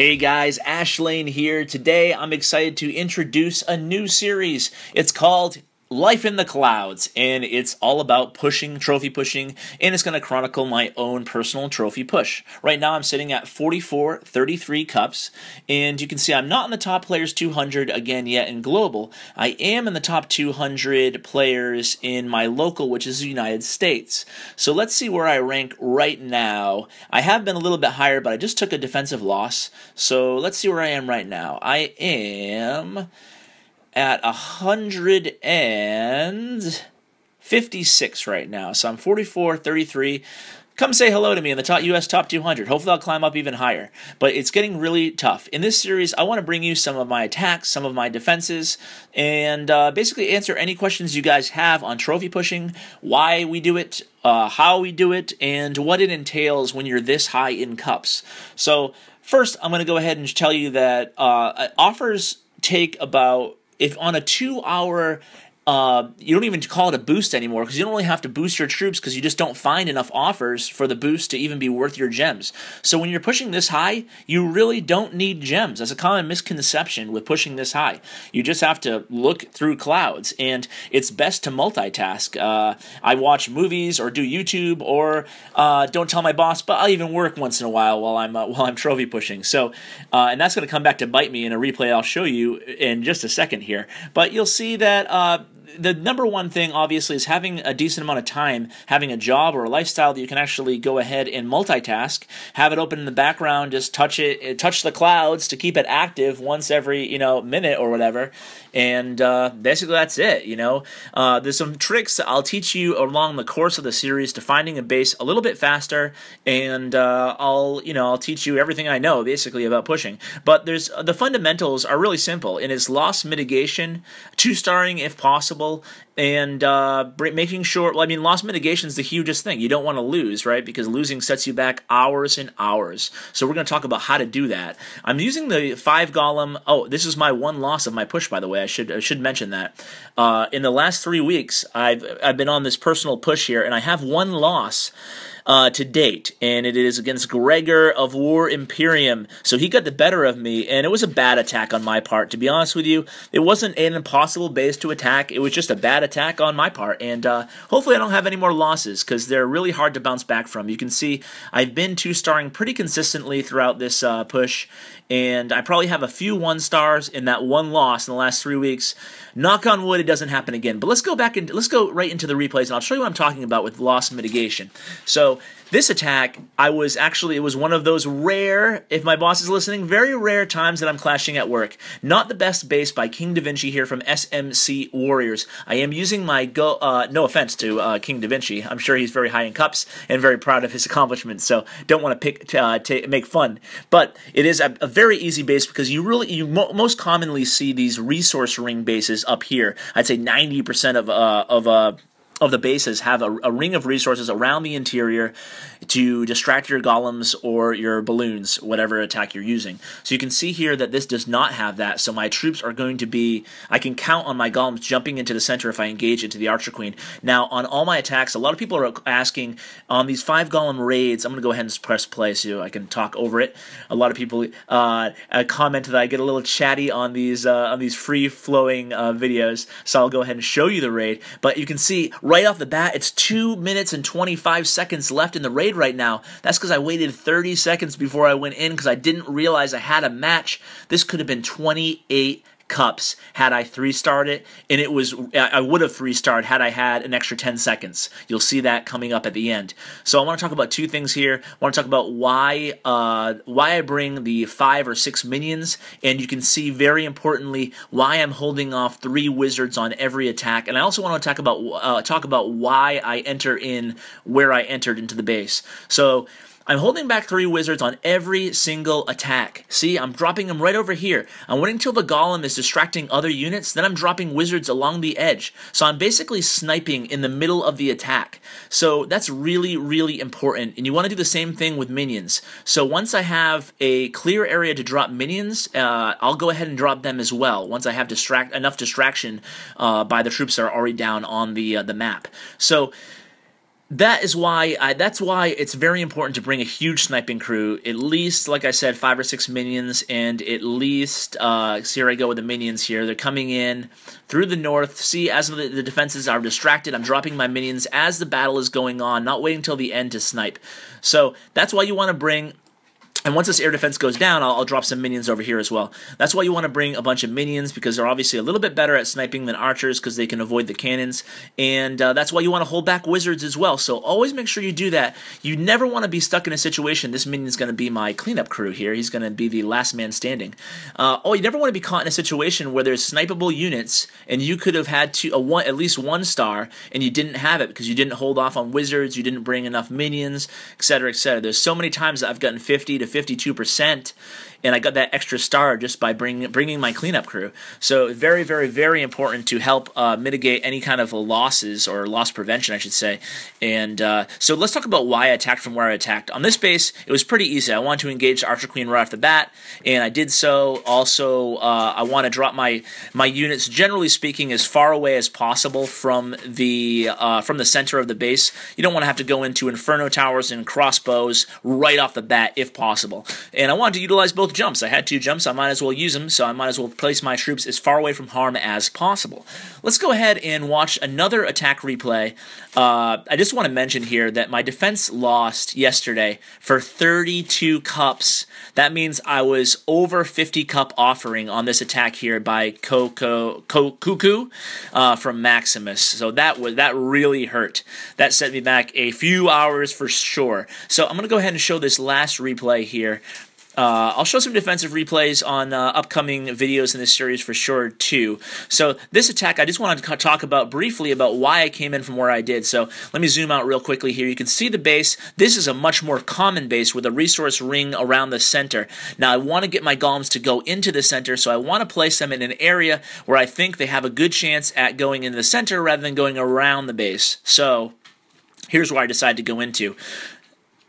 Hey guys, Ashlane here. Today I'm excited to introduce a new series. It's called Life in the Clouds, and it's all about pushing, trophy pushing, and it's going to chronicle my own personal trophy push. Right now I'm sitting at 33 cups, and you can see I'm not in the top players 200 again yet in global. I am in the top 200 players in my local, which is the United States. So let's see where I rank right now. I have been a little bit higher, but I just took a defensive loss. So let's see where I am right now. I am at 156 right now. So I'm 33. Come say hello to me in the top US top 200. Hopefully I'll climb up even higher. But it's getting really tough. In this series, I want to bring you some of my attacks, some of my defenses, and basically answer any questions you guys have on trophy pushing, why we do it, how we do it, and what it entails when you're this high in cups. So first, I'm going to go ahead and tell you that offers take about, if on a 2-hour, you don't even call it a boost anymore because you don't really have to boost your troops because you just don't find enough offers for the boost to even be worth your gems. So when you're pushing this high, you really don't need gems. That's a common misconception with pushing this high. You just have to look through clouds, and it's best to multitask. I watch movies or do YouTube or don't tell my boss, but I'll even work once in a while I'm trophy pushing. So, and that's going to come back to bite me in a replay I'll show you in just a second here. But you'll see that the number one thing, obviously, is having a decent amount of time, having a job or a lifestyle that you can actually go ahead and multitask, have it open in the background, just touch the clouds to keep it active once every, minute or whatever, and basically that's it, There's some tricks that I'll teach you along the course of the series to finding a base a little bit faster, and I'll teach you everything I know, basically, about pushing. But the fundamentals are really simple, and it's loss mitigation, 2-starring if possible, and making sure, loss mitigation is the hugest thing. You don't want to lose, right? Because losing sets you back hours and hours. So we're going to talk about how to do that. I'm using the 5 golem. Oh, this is my one loss of my push, by the way. I should mention that. In the last 3 weeks, I've been on this personal push here, and I have one loss to date, and it is against Gregor of War Imperium. So he got the better of me, and it was a bad attack on my part. To be honest with you, it wasn't an impossible base to attack. It was just a bad attack on my part, and hopefully I don't have any more losses, because they're really hard to bounce back from. You can see I've been 2-starring pretty consistently throughout this push, and I probably have a few 1-stars in that one loss in the last 3 weeks. Knock on wood, it doesn't happen again. But let's go right into the replays, and I'll show you what I'm talking about with loss mitigation. So this attack, it was one of those rare, if my boss is listening, very rare times that I'm clashing at work. Not the best base by King Da Vinci here from SMC Warriors. I am using my no offense to King Da Vinci. I'm sure he's very high in cups and very proud of his accomplishments, so don't want to make fun. But it is a very easy base because you most commonly see these resource ring bases up here. I'd say 90% of the bases have a ring of resources around the interior to distract your golems or your balloons, whatever attack you're using. So you can see here that this does not have that, so my troops are going to be, I can count on my golems jumping into the center if I engage into the Archer Queen. Now, on all my attacks, a lot of people are asking, on these 5 golem raids, I'm going to go ahead and press play so I can talk over it. A lot of people comment that I get a little chatty on these free-flowing videos, so I'll go ahead and show you the raid. But you can see, right off the bat, it's 2 minutes and 25 seconds left in the raid right now. That's because I waited 30 seconds before I went in because I didn't realize I had a match. This could have been 28 cups had I 3-starred it, and I would have 3-starred had I had an extra 10 seconds. You'll see that coming up at the end. So I want to talk about 2 things here. I want to talk about why I bring the 5 or 6 minions, and you can see very importantly why I'm holding off 3 wizards on every attack. And I also want to talk about why I enter in where I entered into the base. So I'm holding back 3 wizards on every single attack. See, I'm dropping them right over here. I'm waiting until the golem is distracting other units, then I'm dropping wizards along the edge. So I'm basically sniping in the middle of the attack. So that's really, really important, and you want to do the same thing with minions. So once I have a clear area to drop minions, I'll go ahead and drop them as well, once I have enough distraction by the troops that are already down on the map. So That's why it's very important to bring a huge sniping crew, at least, like I said, 5 or 6 minions, and at least, so here I go with the minions here. They're coming in through the north. See, as the defenses are distracted, I'm dropping my minions as the battle is going on, not waiting until the end to snipe. So that's why you want to bring... And once this air defense goes down, I'll drop some minions over here as well. That's why you want to bring a bunch of minions, because they're obviously a little bit better at sniping than archers, because they can avoid the cannons. And that's why you want to hold back wizards as well. So always make sure you do that. You never want to be stuck in a situation, this minion's going to be my cleanup crew here. He's going to be the last man standing. You never want to be caught in a situation where there's snipeable units, and you could have had at least 1 star, and you didn't have it because you didn't hold off on wizards, you didn't bring enough minions, etc., etc. There's so many times that I've gotten 50 to 52%, and I got that extra star just by bringing my cleanup crew. So very, very, very important to help mitigate any kind of losses, or loss prevention, I should say. And so let's talk about why I attacked from where I attacked. On this base, it was pretty easy. I wanted to engage the Archer Queen right off the bat, and I did so. Also, I want to drop my units, generally speaking, as far away as possible from the center of the base. You don't want to have to go into Inferno Towers and crossbows right off the bat, if possible. And I wanted to utilize both jumps. I had 2 jumps, I might as well use them, so I might as well place my troops as far away from harm as possible. Let's go ahead and watch another attack replay. I just want to mention here that my defense lost yesterday for 32 cups. That means I was over 50 cup offering on this attack here by CoC-ClashWithAsh from Maximus. So that really hurt. That set me back a few hours for sure. So I'm going to go ahead and show this last replay here. I'll show some defensive replays on upcoming videos in this series for sure, too. So this attack, I just wanted to talk about briefly about why I came in from where I did. So let me zoom out real quickly here. You can see the base. This is a much more common base with a resource ring around the center. Now, I want to get my golems to go into the center, so I want to place them in an area where I think they have a good chance at going into the center rather than going around the base. So here's where I decided to go into.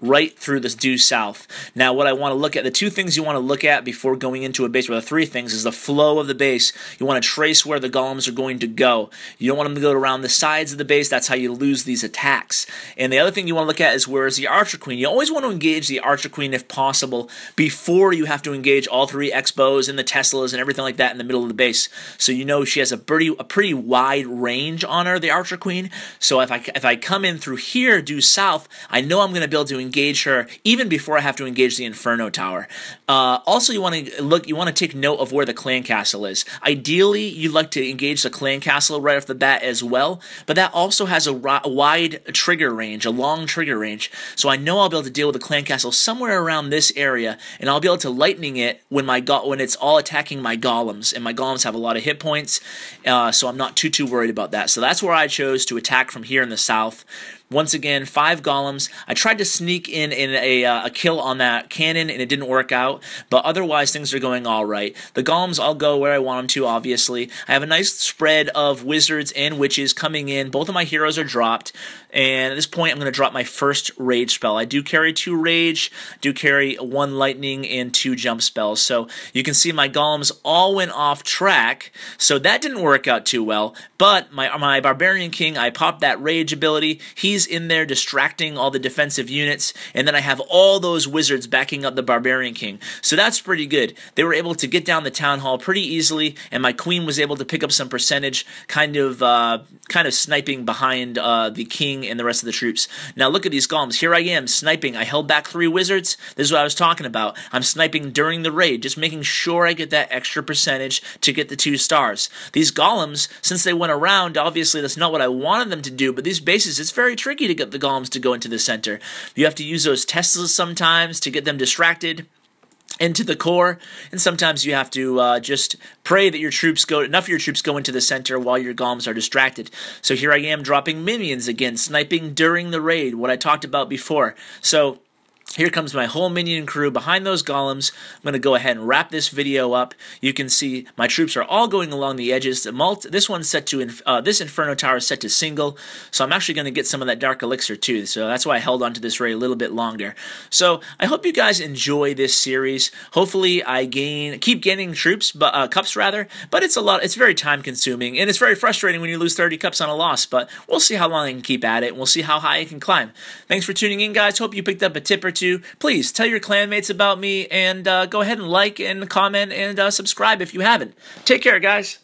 Right through this due south. Now, what I want to look at, the 2 things you want to look at before going into a base, or the 3 things, is the flow of the base. You want to trace where the golems are going to go. You don't want them to go around the sides of the base. That's how you lose these attacks. And the other thing you want to look at is where is the Archer Queen. You always want to engage the Archer Queen if possible before you have to engage all 3 Expos and the Teslas and everything like that in the middle of the base. So you know she has a pretty wide range on her, the Archer Queen. So if I come in through here due south, I know I'm going to be able to engage her even before I have to engage the Inferno Tower. Also, you want to take note of where the clan castle is. Ideally, you'd like to engage the clan castle right off the bat as well, but that also has a wide trigger range, a long trigger range. So I know I'll be able to deal with the clan castle somewhere around this area, and I'll be able to lightning it when it's all attacking my golems, and my golems have a lot of hit points, so I'm not too worried about that. So that's where I chose to attack from here in the south. Once again, 5 golems. I tried to sneak in a kill on that cannon, and it didn't work out, but otherwise things are going all right. The golems all go where I want them to, obviously. I have a nice spread of wizards and witches coming in. Both of my heroes are dropped, and at this point I'm going to drop my first rage spell. I do carry 2 rage, do carry 1 lightning, and 2 jump spells. So you can see my golems all went off track, so that didn't work out too well, but my Barbarian King, I popped that rage ability. He's in there distracting all the defensive units, and then I have all those wizards backing up the Barbarian King. So that's pretty good. They were able to get down the town hall pretty easily, and my queen was able to pick up some percentage, kind of sniping behind the king and the rest of the troops. Now look at these golems. Here I am sniping. I held back 3 wizards. This is what I was talking about. I'm sniping during the raid, just making sure I get that extra percentage to get the 2 stars. These golems, since they went around, obviously that's not what I wanted them to do, but these bases, it's very tricky to get the golems to go into the center. You have to use those Teslas sometimes to get them distracted into the core, and sometimes you have to just pray that enough of your troops go into the center while your golems are distracted. So here I am dropping minions again, sniping during the raid, what I talked about before. So Here comes my whole minion crew behind those golems. I'm going to go ahead and wrap this video up. You can see my troops are all going along the edges. This one's set to, this Inferno Tower is set to single, so I'm actually going to get some of that Dark Elixir too, so that's why I held on to this raid a little bit longer. So I hope you guys enjoy this series. Hopefully I keep gaining troops, cups rather, but it's very time consuming, and it's very frustrating when you lose 30 cups on a loss, but we'll see how long I can keep at it, and we'll see how high I can climb. Thanks for tuning in, guys. Hope you picked up a tip or two. Please tell your clanmates about me, and go ahead and like and comment and subscribe if you haven't. Take care, guys.